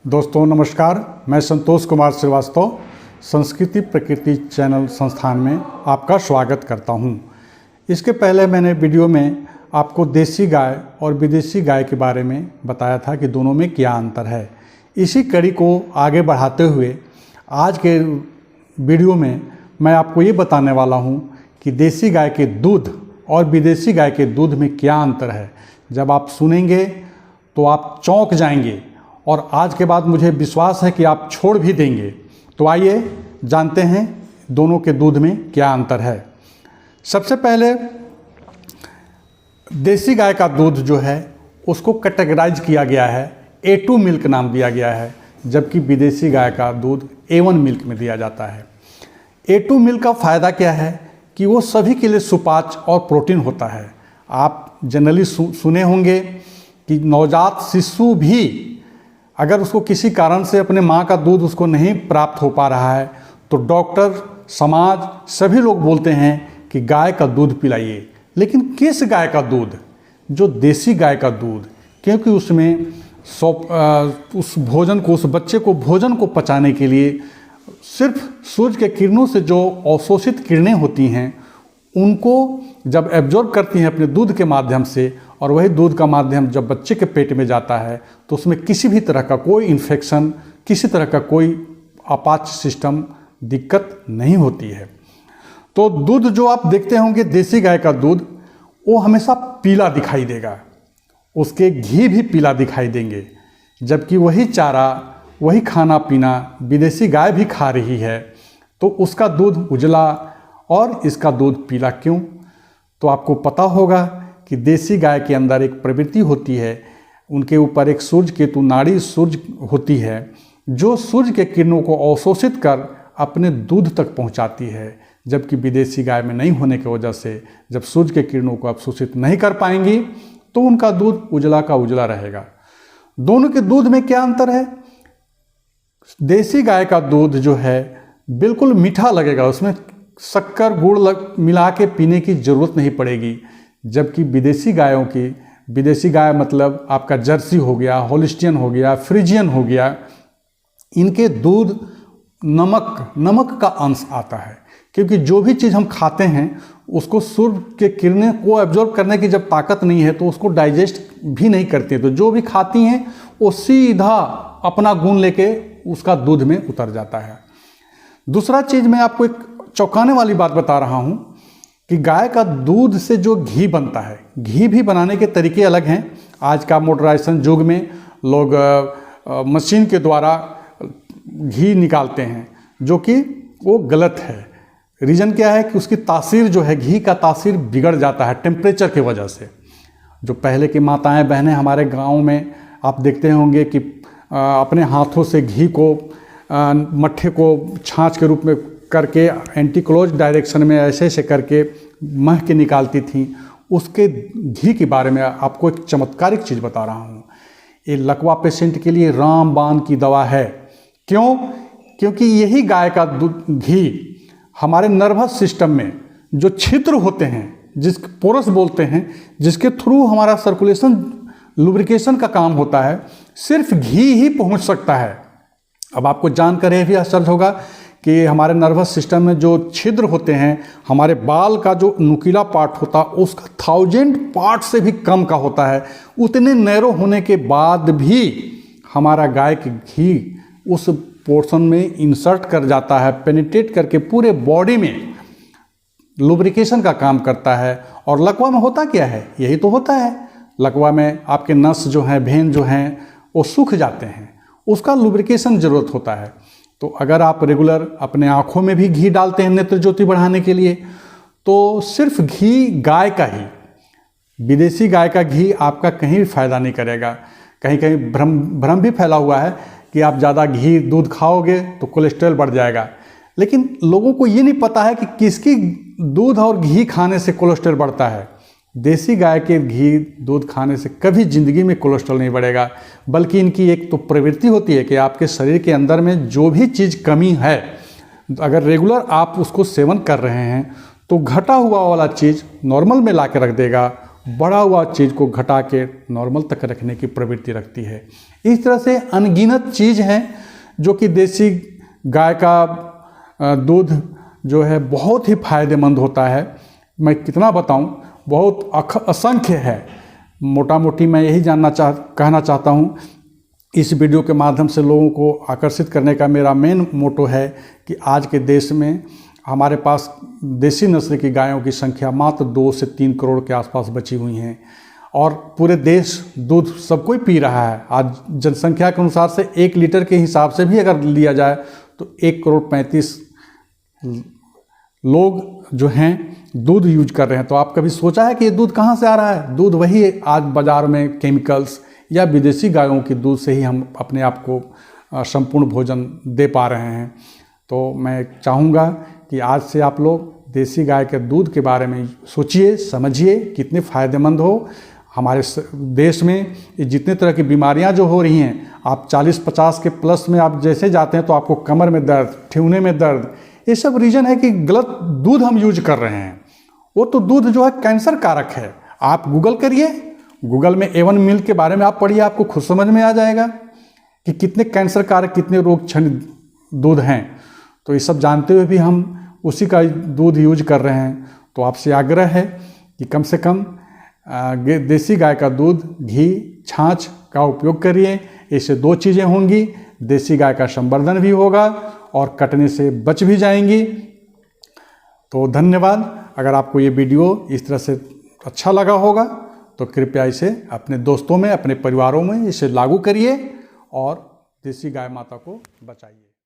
दोस्तों नमस्कार, मैं संतोष कुमार श्रीवास्तव संस्कृति प्रकृति चैनल संस्थान में आपका स्वागत करता हूं। इसके पहले मैंने वीडियो में आपको देसी गाय और विदेशी गाय के बारे में बताया था कि दोनों में क्या अंतर है। इसी कड़ी को आगे बढ़ाते हुए आज के वीडियो में मैं आपको ये बताने वाला हूं कि देसी गाय के दूध और विदेशी गाय के दूध में क्या अंतर है। जब आप सुनेंगे तो आप चौंक जाएंगे और आज के बाद मुझे विश्वास है कि आप छोड़ भी देंगे। तो आइए जानते हैं दोनों के दूध में क्या अंतर है। सबसे पहले देसी गाय का दूध जो है उसको कैटेगराइज किया गया है, A2 मिल्क नाम दिया गया है, जबकि विदेशी गाय का दूध A1 मिल्क में दिया जाता है। A2 मिल्क का फ़ायदा क्या है कि वो सभी के लिए सुपाच्य और प्रोटीन होता है। आप जनरली सुने होंगे कि नवजात शिशु भी अगर उसको किसी कारण से अपने माँ का दूध उसको नहीं प्राप्त हो पा रहा है तो डॉक्टर, समाज, सभी लोग बोलते हैं कि गाय का दूध पिलाइए। लेकिन किस गाय का दूध? जो देसी गाय का दूध, क्योंकि उसमें उस भोजन को, उस बच्चे को भोजन को पचाने के लिए सिर्फ सूर्य के किरणों से जो अवशोषित किरणें होती हैं उनको जब एब्जॉर्ब करती हैं अपने दूध के माध्यम से, और वही दूध का माध्यम जब बच्चे के पेट में जाता है तो उसमें किसी भी तरह का कोई इन्फेक्शन, किसी तरह का कोई अपाच्य सिस्टम दिक्कत नहीं होती है। तो दूध जो आप देखते होंगे देसी गाय का दूध, वो हमेशा पीला दिखाई देगा, उसके घी भी पीला दिखाई देंगे, जबकि वही चारा, वही खाना पीना विदेशी गाय भी खा रही है तो उसका दूध उजला और इसका दूध पीला क्यों? तो आपको पता होगा कि देसी गाय के अंदर एक प्रवृत्ति होती है, उनके ऊपर एक सूर्य केतु नाड़ी सूर्य होती है जो सूर्य के किरणों को अवशोषित कर अपने दूध तक पहुंचाती है, जबकि विदेशी गाय में नहीं होने की वजह से जब सूर्य के किरणों को अवशोषित नहीं कर पाएंगी तो उनका दूध उजला का उजला रहेगा। दोनों के दूध में क्या अंतर है? देसी गाय का दूध जो है बिल्कुल मीठा लगेगा, उसमें शक्कर गुड़ मिला के पीने की ज़रूरत नहीं पड़ेगी, जबकि विदेशी गायों की, विदेशी गाय मतलब आपका जर्सी हो गया, होलिस्टियन हो गया, फ्रीजियन हो गया, इनके दूध नमक का अंश आता है, क्योंकि जो भी चीज़ हम खाते हैं उसको सूर्य के किरणें को एब्जॉर्ब करने की जब ताकत नहीं है तो उसको डाइजेस्ट भी नहीं करती है, तो जो भी खाती हैं वो सीधा अपना गुण लेके उसका दूध में उतर जाता है। दूसरा चीज़ मैं आपको एक चौंकाने वाली बात बता रहा हूँ कि गाय का दूध से जो घी बनता है, घी भी बनाने के तरीके अलग हैं। आज का मॉडर्नाइजेशन युग में लोग मशीन के द्वारा घी निकालते हैं, जो कि वो गलत है। रीज़न क्या है कि उसकी तासीर जो है, घी का तासीर बिगड़ जाता है टेम्परेचर की वजह से। जो पहले की माताएं बहनें हमारे गाँव में आप देखते होंगे कि अपने हाथों से घी को मट्ठे को छाछ के रूप में करके एंटी क्लोज डायरेक्शन में ऐसे ऐसे करके मह के निकालती थी। उसके घी के बारे में आपको एक चमत्कारिक चीज़ बता रहा हूँ। ये लकवा पेशेंट के लिए रामबाण की दवा है। क्यों? क्योंकि यही गाय का घी हमारे नर्वस सिस्टम में जो छिद्र होते हैं, जिसके पोरस बोलते हैं, जिसके थ्रू हमारा सर्कुलेशन लुब्रिकेशन का काम होता है, सिर्फ घी ही पहुँच सकता है। अब आपको जानकर यह भी आश्चर्य होगा कि हमारे नर्वस सिस्टम में जो छिद्र होते हैं, हमारे बाल का जो नुकीला पार्ट होता है उसका 1000 पार्ट से भी कम का होता है। उतने नैरो होने के बाद भी हमारा गाय के घी उस पोर्शन में इंसर्ट कर जाता है, पेनिट्रेट करके पूरे बॉडी में लुब्रिकेशन का काम करता है। और लकवा में होता क्या है? यही तो होता है। लकवा में आपके नस जो हैं, भेन जो हैं, वो सूख जाते हैं, उसका लुब्रिकेशन ज़रूरत होता है। तो अगर आप रेगुलर अपने आँखों में भी घी डालते हैं नेत्र ज्योति बढ़ाने के लिए, तो सिर्फ घी गाय का ही, विदेशी गाय का घी आपका कहीं भी फायदा नहीं करेगा। कहीं कहीं भ्रम भी फैला हुआ है कि आप ज़्यादा घी दूध खाओगे तो कोलेस्ट्रॉल बढ़ जाएगा, लेकिन लोगों को ये नहीं पता है कि किसकी दूध और घी खाने से कोलेस्ट्रॉल बढ़ता है। देसी गाय के घी दूध खाने से कभी ज़िंदगी में कोलेस्ट्रॉल नहीं बढ़ेगा, बल्कि इनकी एक तो प्रवृत्ति होती है कि आपके शरीर के अंदर में जो भी चीज़ कमी है, अगर रेगुलर आप उसको सेवन कर रहे हैं तो घटा हुआ वाला चीज़ नॉर्मल में ला के रख देगा बढ़ा हुआ चीज़ को घटा के नॉर्मल तक रखने की प्रवृत्ति रखती है। इस तरह से अनगिनत चीज़ हैं जो कि देसी गाय का दूध जो है बहुत ही फायदेमंद होता है। मैं कितना बताऊं, बहुत असंख्य है। मोटा मोटी मैं यही कहना चाहता हूं। इस वीडियो के माध्यम से लोगों को आकर्षित करने का मेरा मेन मोटो है कि आज के देश में हमारे पास देसी नस्ल की गायों की संख्या मात्र 2 से 3 करोड़ के आसपास बची हुई हैं और पूरे देश दूध सब कोई पी रहा है। आज जनसंख्या के अनुसार से 1 लीटर के हिसाब से भी अगर लिया जाए तो 1 करोड़ 35 लोग जो हैं दूध यूज कर रहे हैं। तो आप कभी सोचा है कि ये दूध कहाँ से आ रहा है? दूध वही आज बाज़ार में केमिकल्स या विदेशी गायों के दूध से ही हम अपने आप को संपूर्ण भोजन दे पा रहे हैं। तो मैं चाहूँगा कि आज से आप लोग देसी गाय के दूध के बारे में सोचिए, समझिए कितने फ़ायदेमंद हो। हमारे देश में जितने तरह की बीमारियां जो हो रही हैं, आप 40-50 के प्लस में आप जैसे जाते हैं तो आपको कमर में दर्द, ठेहुने में दर्द, ये सब रीज़न है कि गलत दूध हम यूज कर रहे हैं। वो तो दूध जो है कैंसर कारक है। आप गूगल करिए, गूगल में A1 मिल्क के बारे में आप पढ़िए, आपको खुद समझ में आ जाएगा कि कितने कैंसर कारक, कितने रोग क्षण दूध हैं। तो ये सब जानते हुए भी हम उसी का दूध यूज कर रहे हैं। तो आपसे आग्रह है कि कम से कम देसी गाय का दूध, घी, छाछ का उपयोग करिए। इससे 2 चीज़ें होंगी, देसी गाय का संवर्धन भी होगा और कटने से बच भी जाएंगी। तो धन्यवाद। अगर आपको ये वीडियो इस तरह से अच्छा लगा होगा तो कृपया इसे अपने दोस्तों में, अपने परिवारों में इसे लागू करिए और देसी गाय माता को बचाइए।